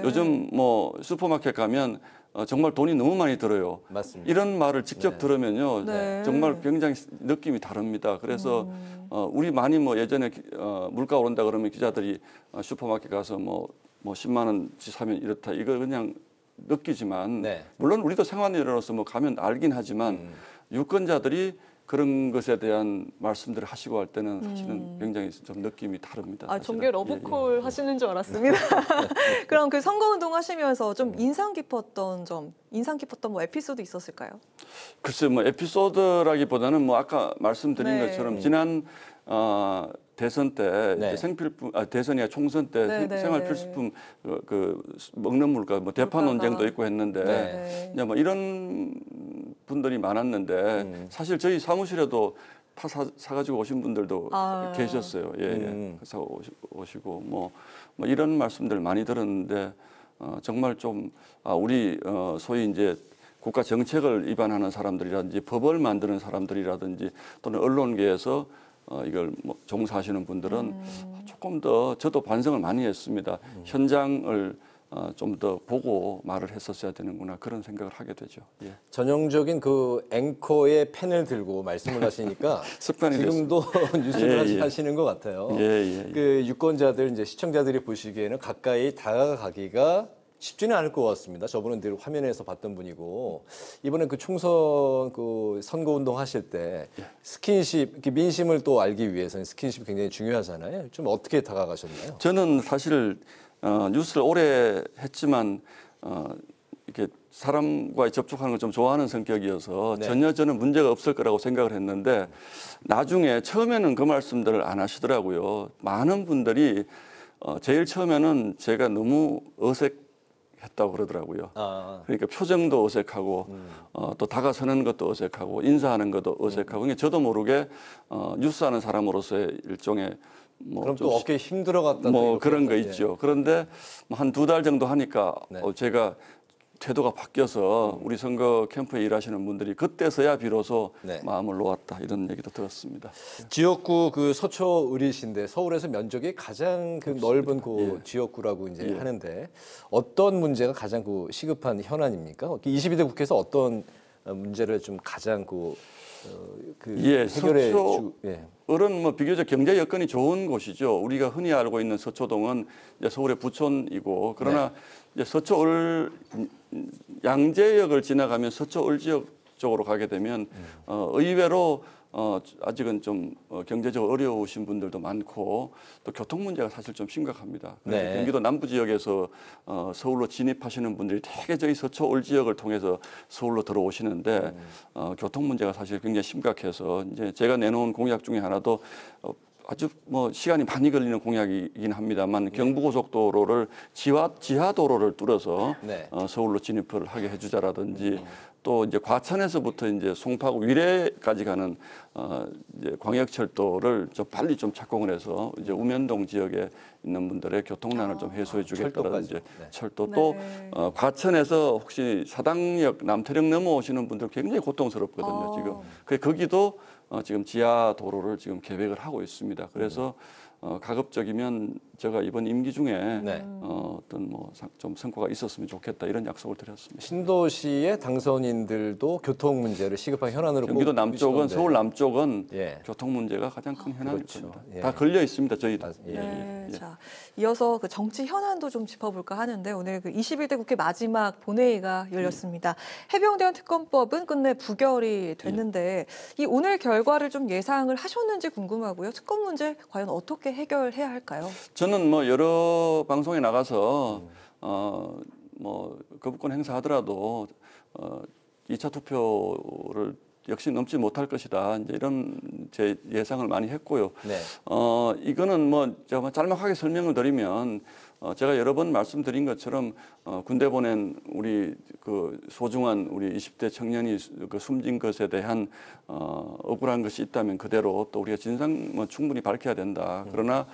요즘 뭐 슈퍼마켓 가면 정말 돈이 너무 많이 들어요. 맞습니다. 이런 말을 직접 들으면요, 정말 굉장히 느낌이 다릅니다. 그래서 우리 많이 뭐 예전에 물가 오른다 그러면 기자들이 슈퍼마켓 가서 뭐 10만 원치 사면 이렇다 이거 그냥 느끼지만 물론 우리도 생활인으로서 뭐 가면 알긴 하지만 유권자들이 그런 것에 대한 말씀들을 하시고 할 때는 사실은 굉장히 좀 느낌이 다릅니다. 정계 러브콜 하시는 줄 알았습니다. 그럼 그 선거운동 하시면서 좀 인상 깊었던 뭐 에피소드 있었을까요? 글쎄 뭐 에피소드라기보다는 뭐 아까 말씀드린 것처럼 지난 대선 때 생필품 대선이 아니라 총선 때 생활 필수품 그 먹는 물가 뭐 대파 논쟁도 있고 했는데 이제 뭐 이런 분들이 많았는데 사실 저희 사무실에도 파 사가지고 오신 분들도 계셨어요. 사 오시고 뭐 이런 말씀들 많이 들었는데 정말 좀 우리 소위 이제 국가 정책을 위반하는 사람들이라든지 법을 만드는 사람들이라든지 또는 언론계에서 이걸 뭐 종사하시는 분들은 조금 더 저도 반성을 많이 했습니다. 현장을 좀 더 보고 말을 했었어야 되는구나 그런 생각을 하게 되죠. 전형적인 그 앵커의 펜을 들고 말씀을 하시니까 습관이 지금도 뉴스를 하시는 것 같아요. 그 유권자들 이제 시청자들이 보시기에는 가까이 다가가기가 쉽지는 않을 것 같습니다. 저분은 늘 화면에서 봤던 분이고 이번에 그 총선 그 선거운동 하실 때 스킨십 민심을 또 알기 위해서는 스킨십이 굉장히 중요하잖아요. 좀 어떻게 다가가셨나요? 저는 사실 뉴스를 오래 했지만 이렇게 사람과 접촉하는 걸 좀 좋아하는 성격이어서 전혀 저는 문제가 없을 거라고 생각을 했는데 나중에 처음에는 그 말씀들을 안 하시더라고요. 많은 분들이 제일 처음에는 제가 너무 어색했다고 그러더라고요. 그러니까 표정도 어색하고 또 다가서는 것도 어색하고 인사하는 것도 어색하고 그러니까 저도 모르게 뉴스하는 사람으로서의 일종의 그럼 또 어깨에 힘들어갔다 뭐 그런 거 있죠. 그런데 한 2달 정도 하니까 제가 태도가 바뀌어서 우리 선거 캠프에 일하시는 분들이 그때서야 비로소 마음을 놓았다 이런 얘기도 들었습니다. 지역구 그 서초을이신데 서울에서 면적이 가장 그 넓은 그 지역구라고 이제 하는데 어떤 문제가 가장 그 시급한 현안입니까? 22대 국회에서 어떤 문제를 좀 가장 해결해 서초을은 뭐 비교적 경제 여건이 좋은 곳이죠. 우리가 흔히 알고 있는 서초동은 이제 서울의 부촌이고 그러나 이제 서초을 양재역을 지나가면 서초을 지역 쪽으로 가게 되면 의외로 아직은 좀 경제적으로 어려우신 분들도 많고 또 교통 문제가 사실 좀 심각합니다. 경기도 남부 지역에서 서울로 진입하시는 분들이 대개 저희 서초을 지역을 통해서 서울로 들어오시는데 교통 문제가 사실 굉장히 심각해서 이제 제가 내놓은 공약 중에 하나도 아주 뭐 시간이 많이 걸리는 공약이긴 합니다만 경부고속도로를 지하도로를 뚫어서 네. 서울로 진입을 하게 해주자라든지 또 이제 과천에서부터 이제 송파구 위례까지 가는 이제 광역철도를 좀 빨리 좀 착공을 해서 이제 우면동 지역에 있는 분들의 교통난을 좀 해소해 주겠다라든지 철도 또 과천에서 혹시 사당역 남태령 넘어오시는 분들 굉장히 고통스럽거든요. 지금 거기도 지금 지하 도로를 지금 계획을 하고 있습니다. 그래서 가급적이면 제가 이번 임기 중에 어떤 뭐 좀 성과가 있었으면 좋겠다 이런 약속을 드렸습니다. 신도시의 당선인들도 교통 문제를 시급한 현안으로 경기도 남쪽은 꼽으시던데. 서울 남쪽은 예. 교통 문제가 가장 큰 현안일 겁니다. 그렇죠. 예. 다 걸려 있습니다. 저희도. 네, 자, 이어서 그 정치 현안도 좀 짚어볼까 하는데 오늘 그 21대 국회 마지막 본회의가 열렸습니다. 해병대원 특검법은 끝내 부결이 됐는데 이 오늘 결과를 좀 예상을 하셨는지 궁금하고요. 특검 문제 과연 어떻게 해결해야 할까요? 저는 뭐 여러 방송에 나가서 뭐 거부권 행사하더라도 2차 투표를 역시 넘지 못할 것이다. 이제 이런 제 예상을 많이 했고요. 네. 이거는 뭐 제가 짤막하게 설명을 드리면 제가 여러 번 말씀드린 것처럼 군대 보낸 우리 그 소중한 우리 20대 청년이 그 숨진 것에 대한 억울한 것이 있다면 그대로 또 우리가 진상 뭐 충분히 밝혀야 된다. 그러나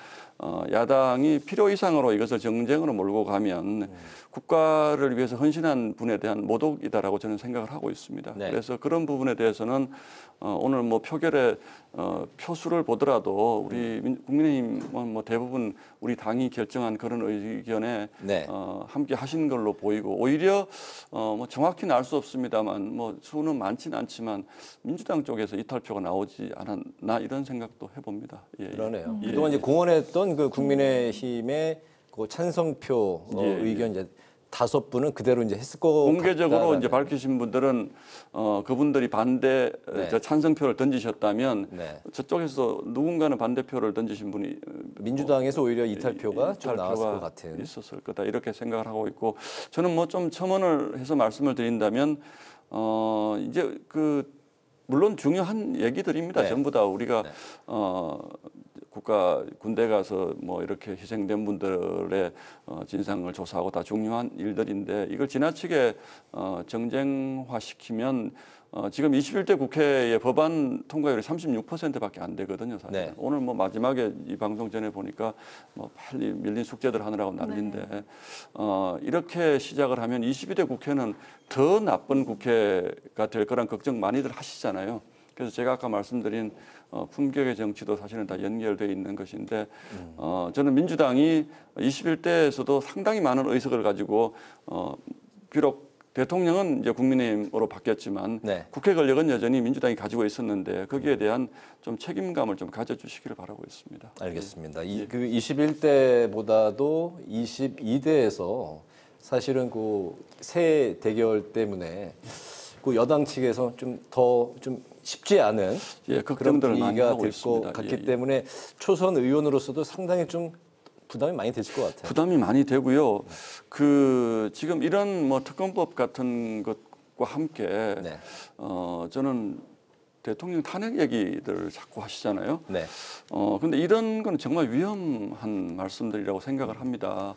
야당이 필요 이상으로 이것을 정쟁으로 몰고 가면 국가를 위해서 헌신한 분에 대한 모독이다라고 저는 생각을 하고 있습니다. 네. 그래서 그런 부분에 대해서는 오늘 뭐 표결의 표수를 보더라도 우리 국민의힘은 뭐 대부분 우리 당이 결정한 그런 의견에 네. 함께 하신 걸로 보이고 오히려 뭐 정확히는 알 수 없습니다만 뭐 수는 많지는 않지만 민주당 쪽에서 이탈표가 나오지 않았나 이런 생각도 해봅니다. 예, 그러네요. 예. 그동안 이제 공언했던 그 국민의힘의 그 찬성표 의견 이제 5분은 그대로 이제 했을 것 공개적으로 같다라는. 이제 밝히신 분들은 그분들이 반대 저 찬성표를 던지셨다면 저쪽에서 누군가는 반대표를 던지신 분이 민주당에서 오히려 이탈표가 좀 나왔을 것 같은. 있었을 거다 이렇게 생각을 하고 있고 저는 뭐 좀 첨언을 해서 말씀을 드린다면 이제 그 물론 중요한 얘기들입니다. 전부 다 우리가 국가 군대 가서 뭐 이렇게 희생된 분들의 진상을 조사하고 다 중요한 일들인데 이걸 지나치게 정쟁화시키면 지금 21대 국회의 법안 통과율이 36%밖에 안 되거든요. 사실. 네. 오늘 뭐 마지막에 이 방송 전에 보니까 뭐 빨리 밀린 숙제들 하느라고 난리인데 이렇게 시작을 하면 22대 국회는 더 나쁜 국회가 될 거란 걱정 많이들 하시잖아요. 그래서 제가 아까 말씀드린 품격의 정치도 사실은 다 연결되어 있는 것인데 저는 민주당이 21대에서도 상당히 많은 의석을 가지고 비록 대통령은 이제 국민의힘으로 바뀌었지만 국회 권력은 여전히 민주당이 가지고 있었는데 거기에 대한 좀 책임감을 좀 가져주시기를 바라고 있습니다. 알겠습니다. 그 21대보다도 22대에서 사실은 그 새 대결 때문에 그 여당 측에서 좀 더 좀 쉽지 않은 그런 걱정들을 많이 분위기가 하고 될 있습니다. 것 같기 때문에 초선 의원으로서도 상당히 좀 부담이 많이 되실 것 같아요. 부담이 많이 되고요. 그 지금 이런 뭐 특검법 같은 것과 함께 저는 대통령 탄핵 얘기들 자꾸 하시잖아요. 근데 이런 건 정말 위험한 말씀들이라고 생각을 합니다.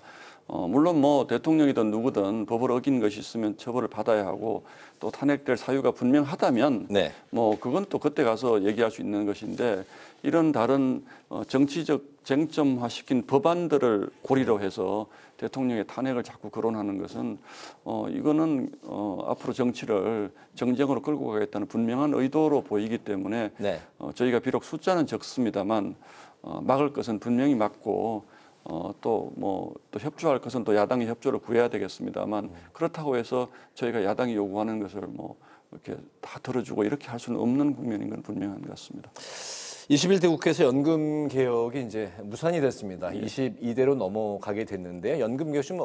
물론 뭐 대통령이든 누구든 법을 어긴 것이 있으면 처벌을 받아야 하고 또 탄핵될 사유가 분명하다면 뭐 그건 또 그때 가서 얘기할 수 있는 것인데 이런 다른 정치적 쟁점화시킨 법안들을 고리로 해서 대통령의 탄핵을 자꾸 거론하는 것은 이거는 앞으로 정치를 정쟁으로 끌고 가겠다는 분명한 의도로 보이기 때문에 저희가 비록 숫자는 적습니다만 막을 것은 분명히 막고 또 협조할 것은 또 야당의 협조를 구해야 되겠습니다만 그렇다고 해서 저희가 야당이 요구하는 것을 뭐 이렇게 다 들어주고 이렇게 할 수는 없는 국면인 건 분명한 것 같습니다. 21대 국회에서 연금 개혁이 이제 무산이 됐습니다. 22대로 넘어가게 됐는데 연금 개혁 좀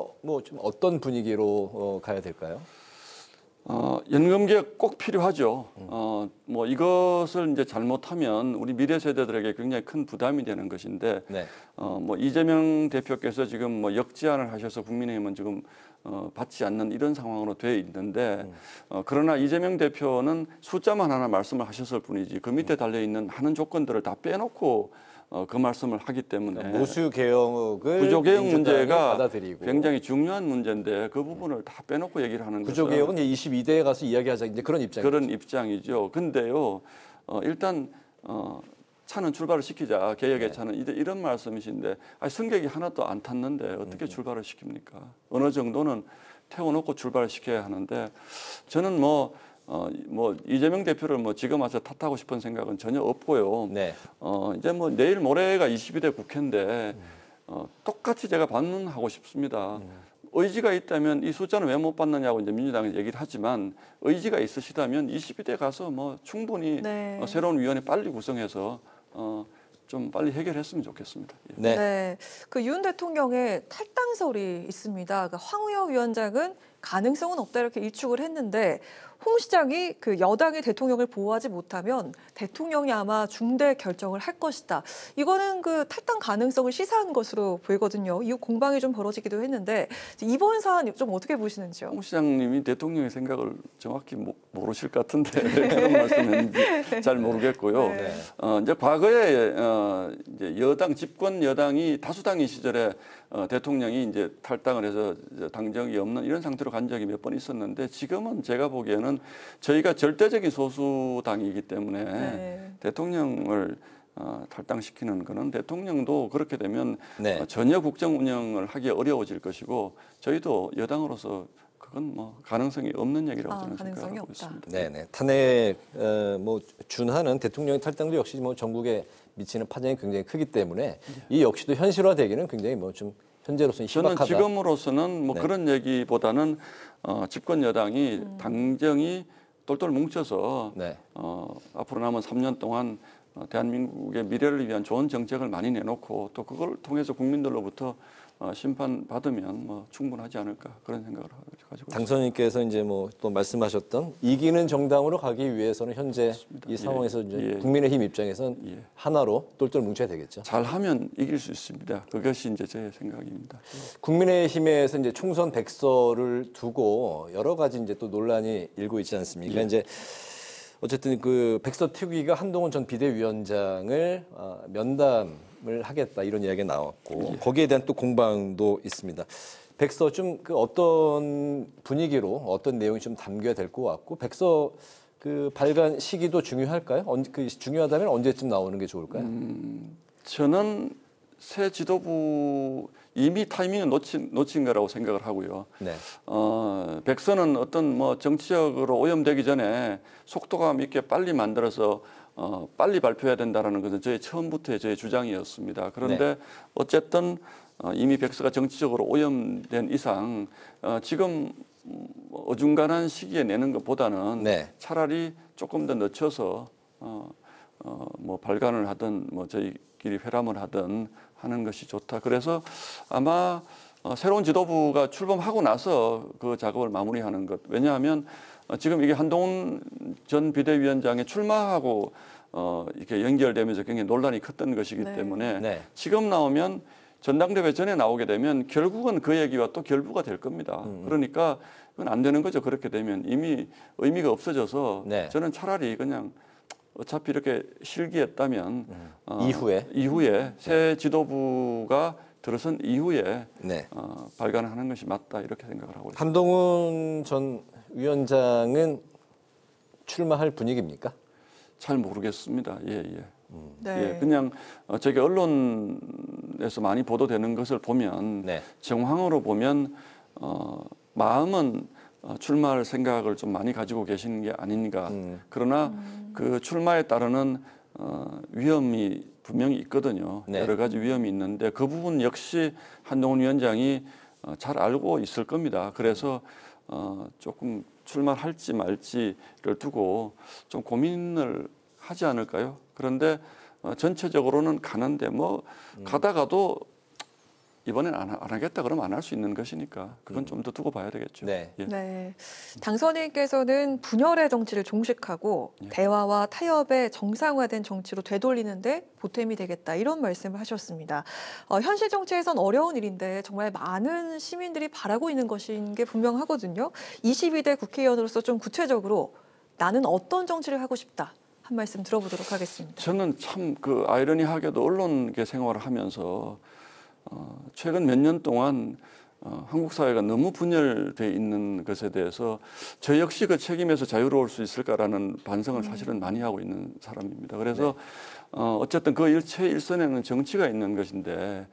어떤 분위기로 가야 될까요? 연금 개혁 꼭 필요하죠. 뭐 이것을 이제 잘못하면 우리 미래 세대들에게 굉장히 큰 부담이 되는 것인데, 뭐 이재명 대표께서 지금 뭐 역제안을 하셔서 국민의힘은 지금 받지 않는 이런 상황으로 돼 있는데, 그러나 이재명 대표는 숫자만 하나 말씀을 하셨을 뿐이지 그 밑에 달려 있는 많은 조건들을 다 빼놓고 그 말씀을 하기 때문에 모수 개혁을 구조개혁 민주당이 문제가 받아들이고 굉장히 중요한 문제인데 그 부분을 다 빼놓고 얘기를 하는 거죠. 구조개혁은 이제 22대에 가서 이야기하자 이제 그런 입장이죠. 그런 입장이죠. 근데요, 일단 차는 출발을 시키자. 개혁의 차는 이런 말씀이신데 승객이 하나도 안 탔는데 어떻게 출발을 시킵니까? 어느 정도는 태워놓고 출발을 시켜야 하는데 저는 뭐 이재명 대표를 지금 와서 탓하고 싶은 생각은 전혀 없고요. 네. 이제 내일 모레가 22대 국회인데 똑같이 제가 반문하고 싶습니다. 의지가 있다면 이 숫자는 왜 못 받느냐고 이제 민주당이 얘기를 하지만 의지가 있으시다면 22대 가서 충분히 네. 새로운 위원회 빨리 구성해서 좀 빨리 해결했으면 좋겠습니다. 네. 네. 그 윤 대통령의 탈당설이 있습니다. 그러니까 황우여 위원장은 가능성은 없다 이렇게 일축을 했는데 홍 시장이 그 여당이 대통령을 보호하지 못하면 대통령이 아마 중대 결정을 할 것이다. 이거는 그 탈당 가능성을 시사한 것으로 보이거든요. 이후 공방이 좀 벌어지기도 했는데 이번 사안 좀 어떻게 보시는지요? 홍 시장님이 대통령의 생각을 정확히 모르실 것 같은데 왜 그런 말씀했는지 잘 모르겠고요. 네. 이제 과거에 이제 여당 집권 여당이 다수당인 시절에 대통령이 이제 탈당을 해서 당적이 없는 이런 상태로 간 적이 몇 번 있었는데 지금은 제가 보기에는 저희가 절대적인 소수당이기 때문에 네. 대통령을 탈당시키는 거는 대통령도 그렇게 되면 네. 전혀 국정 운영을 하기 어려워질 것이고 저희도 여당으로서 그건 가능성이 없는 얘기라고 저는 생각하고 있습니다. 네네. 탄핵 준하는 대통령의 탈당도 역시 전국에 미치는 파장이 굉장히 크기 때문에 이 역시도 현실화되기는 굉장히 좀 현재로서는 희박하다. 저는 지금으로서는 네. 그런 얘기보다는 집권 여당이 당정이 똘똘 뭉쳐서 네. 앞으로 남은 3년 동안 대한민국의 미래를 위한 좋은 정책을 많이 내놓고 또 그걸 통해서 국민들로부터 심판받으면 충분하지 않을까 그런 생각을 가지고 있습니다. 당선인께서 이제 또 말씀하셨던 이기는 정당으로 가기 위해서는 현재 그렇습니다. 이 상황에서 이제 예. 국민의힘 입장에서는 하나로 똘똘 뭉쳐야 되겠죠. 잘하면 이길 수 있습니다. 그것이 이제 제 생각입니다. 국민의힘에서 이제 총선 백서를 두고 여러 가지 이제 또 논란이 일고 있지 않습니까? 예. 이제 어쨌든 그 백서 특위가 한동훈 전 비대위원장을 면담을 하겠다 이런 이야기가 나왔고 거기에 대한 또 공방도 있습니다. 백서 좀 그 어떤 분위기로 어떤 내용이 좀 담겨야 될 것 같고 백서 그 발간 시기도 중요할까요? 중요하다면 언제쯤 나오는 게 좋을까요? 저는 새 지도부 이미 타이밍을 놓친 거라고 생각을 하고요. 네. 백서는 어떤 정치적으로 오염되기 전에 속도감 있게 빨리 만들어서 빨리 발표해야 된다는 것은 저희 처음부터의 저희 주장이었습니다. 그런데 어쨌든 이미 백서가 정치적으로 오염된 이상 지금 어중간한 시기에 내는 것보다는 차라리 조금 더 늦춰서 발간을 하든 저희끼리 회람을 하든 하는 것이 좋다. 그래서 아마 새로운 지도부가 출범하고 나서 그 작업을 마무리하는 것. 왜냐하면 지금 이게 한동훈 전 비대위원장의 출마하고 이렇게 연결되면서 굉장히 논란이 컸던 것이기 때문에 지금 나오면 전당대회 전에 나오게 되면 결국은 그 얘기와 또 결부가 될 겁니다. 그러니까 그건 안 되는 거죠. 그렇게 되면 이미 의미가 없어져서 저는 차라리 그냥 어차피 이렇게 실기했다면 이후에 새 지도부가 들어선 이후에 발간하는 것이 맞다 이렇게 생각을 하고 있습니다. 한동훈 전 위원장은 출마할 분위기입니까? 잘 모르겠습니다. 예. 네. 그냥 저기 언론에서 많이 보도되는 것을 보면 정황으로 보면 마음은 출마할 생각을 좀 많이 가지고 계시는 게 아닌가. 그러나 그 출마에 따르는 위험이 분명히 있거든요. 여러 가지 위험이 있는데 그 부분 역시 한동훈 위원장이 잘 알고 있을 겁니다. 그래서 조금 출마할지 말지를 두고 좀 고민을 하지 않을까요? 그런데 전체적으로는 가는데 가다가도 이번엔 안 하겠다 그러면 안 할 수 있는 것이니까 그건 좀 더 두고 봐야 되겠죠. 네. 당선인께서는 분열의 정치를 종식하고 대화와 타협의 정상화된 정치로 되돌리는데 보탬이 되겠다 이런 말씀을 하셨습니다. 현실 정치에선 어려운 일인데 정말 많은 시민들이 바라고 있는 것인 게 분명하거든요. 22대 국회의원으로서 좀 구체적으로 나는 어떤 정치를 하고 싶다 한 말씀 들어보도록 하겠습니다. 저는 참 그 아이러니하게도 언론계 생활을 하면서 최근 몇 년 동안 한국 사회가 너무 분열되어 있는 것에 대해서 저 역시 그 책임에서 자유로울 수 있을까라는 반성을 사실은 많이 하고 있는 사람입니다. 그래서 어쨌든 그 최일선에는 정치가 있는 것인데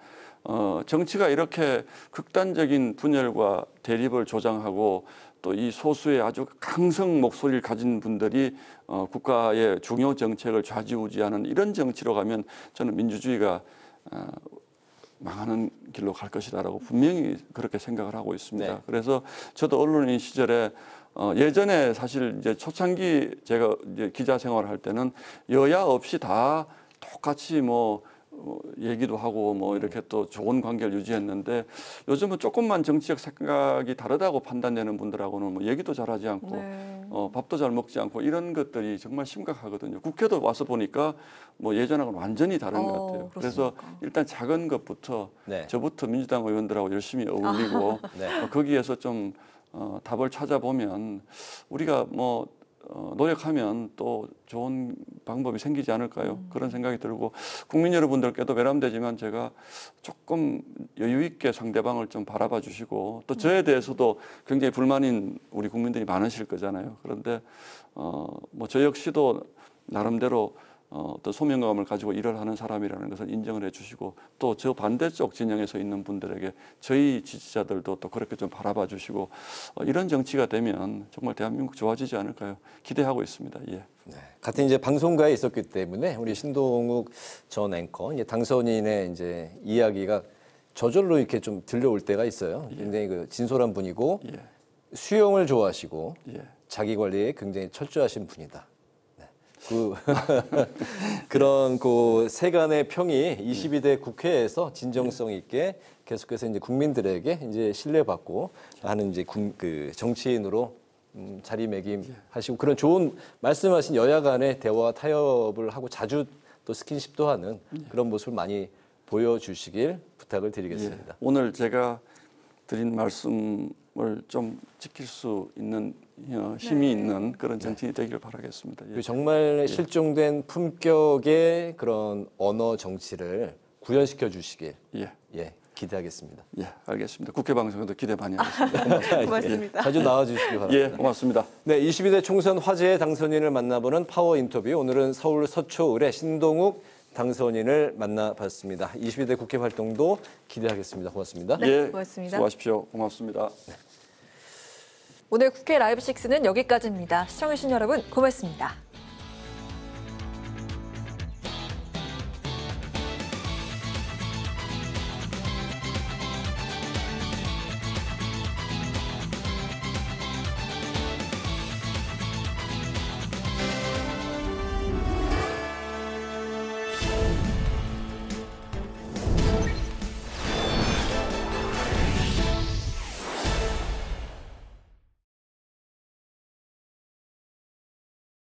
정치가 이렇게 극단적인 분열과 대립을 조장하고 또 이 소수의 아주 강성 목소리를 가진 분들이 국가의 중요 정책을 좌지우지하는 이런 정치로 가면 저는 민주주의가 망하는 길로 갈 것이다라고 분명히 그렇게 생각을 하고 있습니다. 네. 그래서 저도 언론인 시절에 예전에 사실 이제 초창기 제가 이제 기자 생활을 할 때는 여야 없이 다 똑같이 뭐 얘기도 하고 뭐 이렇게 또 좋은 관계를 유지했는데 요즘은 조금만 정치적 생각이 다르다고 판단되는 분들하고는 뭐 얘기도 잘하지 않고 밥도 잘 먹지 않고 이런 것들이 정말 심각하거든요. 국회도 와서 보니까 뭐 예전하고는 완전히 다른 것 같아요. 그래서 일단 작은 것부터 저부터 민주당 의원들하고 열심히 어울리고 거기에서 좀 답을 찾아보면 우리가 뭐 노력하면 또 좋은 방법이 생기지 않을까요? 그런 생각이 들고 국민 여러분들께도 외람되지만 제가 조금 여유 있게 상대방을 좀 바라봐 주시고 또 저에 대해서도 굉장히 불만인 우리 국민들이 많으실 거잖아요. 그런데 뭐 저 역시도 나름대로 어떤 소명감을 가지고 일을 하는 사람이라는 것을 인정을 해주시고 또 저 반대쪽 진영에서 있는 분들에게 저희 지지자들도 또 그렇게 좀 바라봐 주시고 이런 정치가 되면 정말 대한민국 좋아지지 않을까요? 기대하고 있습니다. 예. 네. 같은 이제 방송가에 있었기 때문에 우리 신동욱 전 앵커 이제 당선인의 이제 이야기가 저절로 이렇게 좀 들려올 때가 있어요. 굉장히 그 진솔한 분이고 수영을 좋아하시고 자기 관리에 굉장히 철저하신 분이다. 그런 그 세간의 평이 22대 국회에서 진정성 있게 계속해서 이제 국민들에게 이제 신뢰받고 하는 이제 그 정치인으로 자리매김하시고 그런 좋은 말씀하신 여야 간의 대화 타협을 하고 자주 또 스킨십도 하는 그런 모습을 많이 보여주시길 부탁을 드리겠습니다. 오늘 제가 드린 말씀을 좀 지킬 수 있는 힘이 있는 그런 정치인이 되기를 바라겠습니다. 예. 정말 실종된 품격의 그런 언어 정치를 구현시켜 주시길 기대하겠습니다. 예, 알겠습니다. 국회 방송에도 기대 많이 하겠습니다. 고맙습니다. 자주 나와주시기 바랍니다. 예, 고맙습니다. 네, 22대 총선 화제의 당선인을 만나보는 파워 인터뷰. 오늘은 서울 서초을의 신동욱 당선인을 만나봤습니다. 22대 국회 활동도 기대하겠습니다. 고맙습니다. 네, 고맙습니다. 수고하십시오. 고맙습니다. 오늘 국회 라이브 6는 여기까지입니다. 시청해주신 여러분 고맙습니다.